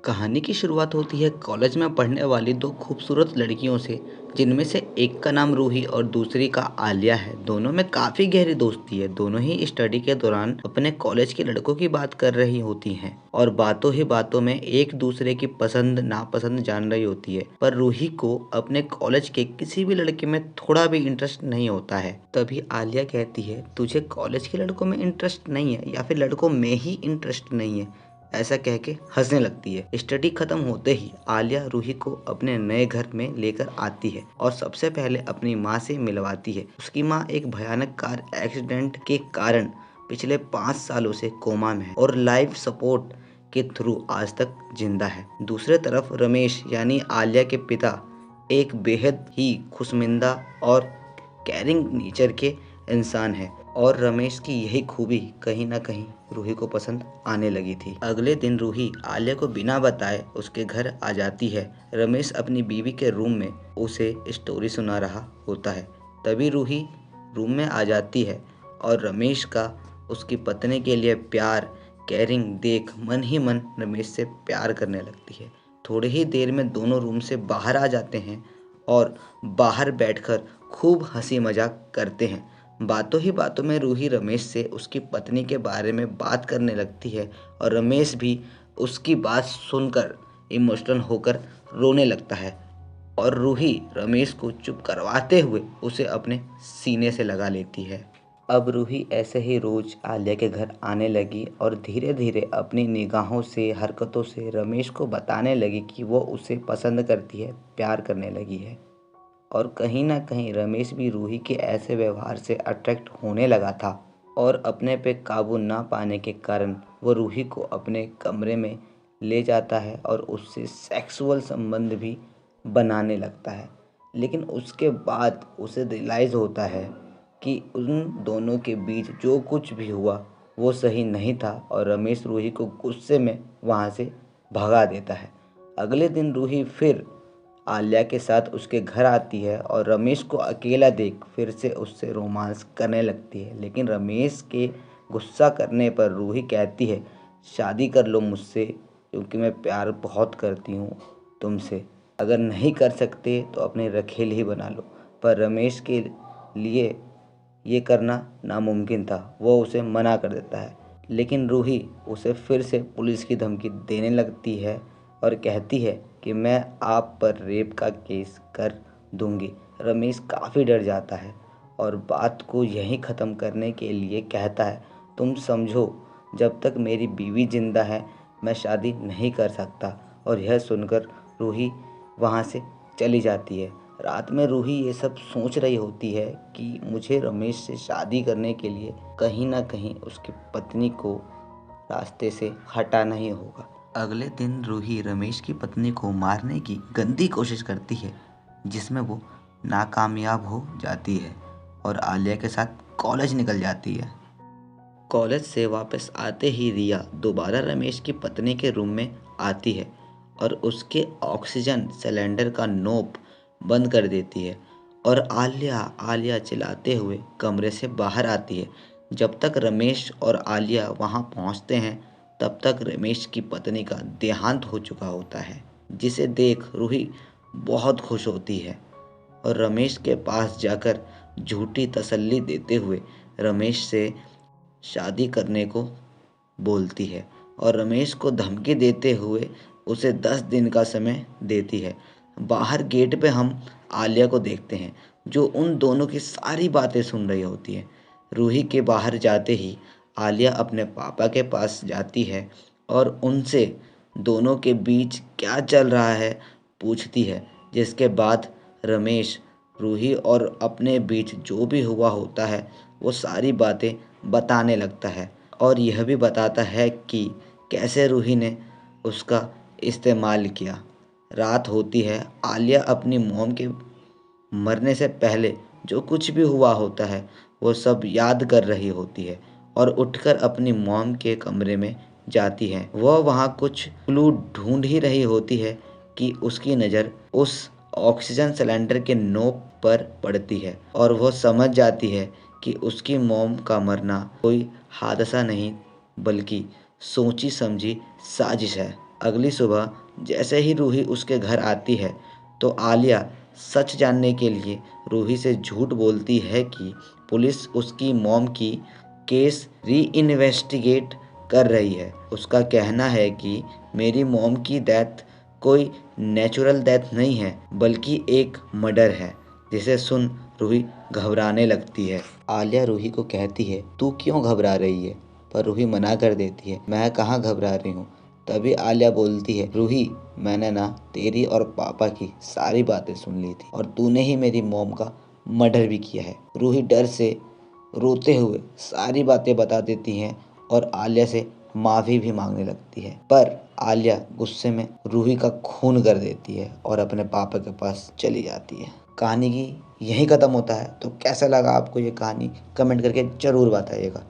कहानी की शुरुआत होती है कॉलेज में पढ़ने वाली दो खूबसूरत लड़कियों से, जिनमें से एक का नाम रूही और दूसरी का आलिया है। दोनों में काफ़ी गहरी दोस्ती है। दोनों ही स्टडी के दौरान अपने कॉलेज के लड़कों की बात कर रही होती हैं और बातों ही बातों में एक दूसरे की पसंद नापसंद जान रही होती है। पर रूही को अपने कॉलेज के किसी भी लड़के में थोड़ा भी इंटरेस्ट नहीं होता है। तभी आलिया कहती है, तुझे कॉलेज के लड़कों में इंटरेस्ट नहीं है या फिर लड़कों में ही इंटरेस्ट नहीं है? ऐसा कह के हंसने लगती है। स्टडी खत्म होते ही आलिया रूही को अपने नए घर में लेकर आती है और सबसे पहले अपनी माँ से मिलवाती है। उसकी माँ एक भयानक कार एक्सीडेंट के कारण पिछले 5 सालों से कोमा में है और लाइफ सपोर्ट के थ्रू आज तक जिंदा है। दूसरे तरफ रमेश यानी आलिया के पिता एक बेहद ही खुशमिंदा और कैरिंग नेचर के इंसान है और रमेश की यही खूबी कहीं ना कहीं रूही को पसंद आने लगी थी। अगले दिन रूही आलिया को बिना बताए उसके घर आ जाती है। रमेश अपनी बीवी के रूम में उसे स्टोरी सुना रहा होता है। तभी रूही रूम में आ जाती है और रमेश का उसकी पत्नी के लिए प्यार कैरिंग देख मन ही मन रमेश से प्यार करने लगती है। थोड़ी ही देर में दोनों रूम से बाहर आ जाते हैं और बाहर बैठकर खूब हंसी मजाक करते हैं। बातों ही बातों में रूही रमेश से उसकी पत्नी के बारे में बात करने लगती है और रमेश भी उसकी बात सुनकर इमोशनल होकर रोने लगता है और रूही रमेश को चुप करवाते हुए उसे अपने सीने से लगा लेती है। अब रूही ऐसे ही रोज आलिया के घर आने लगी और धीरे धीरे अपनी निगाहों से हरकतों से रमेश को बताने लगी कि वो उसे पसंद करती है, प्यार करने लगी है। और कहीं ना कहीं रमेश भी रूही के ऐसे व्यवहार से अट्रैक्ट होने लगा था और अपने पे काबू ना पाने के कारण वो रूही को अपने कमरे में ले जाता है और उससे सेक्सुअल संबंध भी बनाने लगता है। लेकिन उसके बाद उसे रियलाइज़ होता है कि उन दोनों के बीच जो कुछ भी हुआ वो सही नहीं था और रमेश रूही को गुस्से में वहाँ से भगा देता है। अगले दिन रूही फिर आलिया के साथ उसके घर आती है और रमेश को अकेला देख फिर से उससे रोमांस करने लगती है। लेकिन रमेश के गुस्सा करने पर रूही कहती है, शादी कर लो मुझसे क्योंकि मैं प्यार बहुत करती हूँ तुमसे। अगर नहीं कर सकते तो अपने रखेल ही बना लो। पर रमेश के लिए ये करना नामुमकिन था। वो उसे मना कर देता है। लेकिन रूही उसे फिर से पुलिस की धमकी देने लगती है और कहती है कि मैं आप पर रेप का केस कर दूंगी। रमेश काफ़ी डर जाता है और बात को यहीं ख़त्म करने के लिए कहता है, तुम समझो जब तक मेरी बीवी जिंदा है मैं शादी नहीं कर सकता। और यह सुनकर रूही वहाँ से चली जाती है। रात में रूही ये सब सोच रही होती है कि मुझे रमेश से शादी करने के लिए कहीं ना कहीं उसकी पत्नी को रास्ते से हटाना ही होगा। अगले दिन रूही रमेश की पत्नी को मारने की गंदी कोशिश करती है, जिसमें वो नाकामयाब हो जाती है और आलिया के साथ कॉलेज निकल जाती है। कॉलेज से वापस आते ही रिया दोबारा रमेश की पत्नी के रूम में आती है और उसके ऑक्सीजन सिलेंडर का नोब बंद कर देती है और आलिया आलिया चिल्लाते हुए कमरे से बाहर आती है। जब तक रमेश और आलिया वहां पहुंचते हैं तब तक रमेश की पत्नी का देहांत हो चुका होता है, जिसे देख रूही बहुत खुश होती है और रमेश के पास जाकर झूठी तसल्ली देते हुए रमेश से शादी करने को बोलती है और रमेश को धमकी देते हुए उसे 10 दिन का समय देती है। बाहर गेट पे हम आलिया को देखते हैं जो उन दोनों की सारी बातें सुन रही होती है। रूही के बाहर जाते ही आलिया अपने पापा के पास जाती है और उनसे दोनों के बीच क्या चल रहा है पूछती है, जिसके बाद रमेश रूही और अपने बीच जो भी हुआ होता है वो सारी बातें बताने लगता है और यह भी बताता है कि कैसे रूही ने उसका इस्तेमाल किया। रात होती है। आलिया अपनी मॉम के मरने से पहले जो कुछ भी हुआ होता है वो सब याद कर रही होती है और उठकर अपनी मॉम के कमरे में जाती है। वह वहाँ कुछ क्लू ढूंढ ही रही होती है कि उसकी नज़र उस ऑक्सीजन सिलेंडर के नोक पर पड़ती है और वह समझ जाती है कि उसकी मॉम का मरना कोई हादसा नहीं बल्कि सोची समझी साजिश है। अगली सुबह जैसे ही रूही उसके घर आती है तो आलिया सच जानने के लिए रूही से झूठ बोलती है कि पुलिस उसकी मॉम की केस री इन्वेस्टिगेट कर रही है। उसका कहना है कि मेरी मॉम की डेथ कोई नेचुरल डेथ नहीं है बल्कि एक मर्डर है, जिसे सुन रूही घबराने लगती है। आलिया रूही को कहती है, तू क्यों घबरा रही है? पर रूही मना कर देती है, मैं कहाँ घबरा रही हूँ। तभी आलिया बोलती है, रूही मैंने ना तेरी और पापा की सारी बातें सुन ली थी और तूने ही मेरी मॉम का मर्डर भी किया है। रूही डर से रोते हुए सारी बातें बता देती हैं और आलिया से माफ़ी भी मांगने लगती है। पर आलिया गुस्से में रूही का खून कर देती है और अपने पापा के पास चली जाती है। कहानी की यहीं ख़त्म होता है। तो कैसा लगा आपको ये कहानी, कमेंट करके ज़रूर बताइएगा।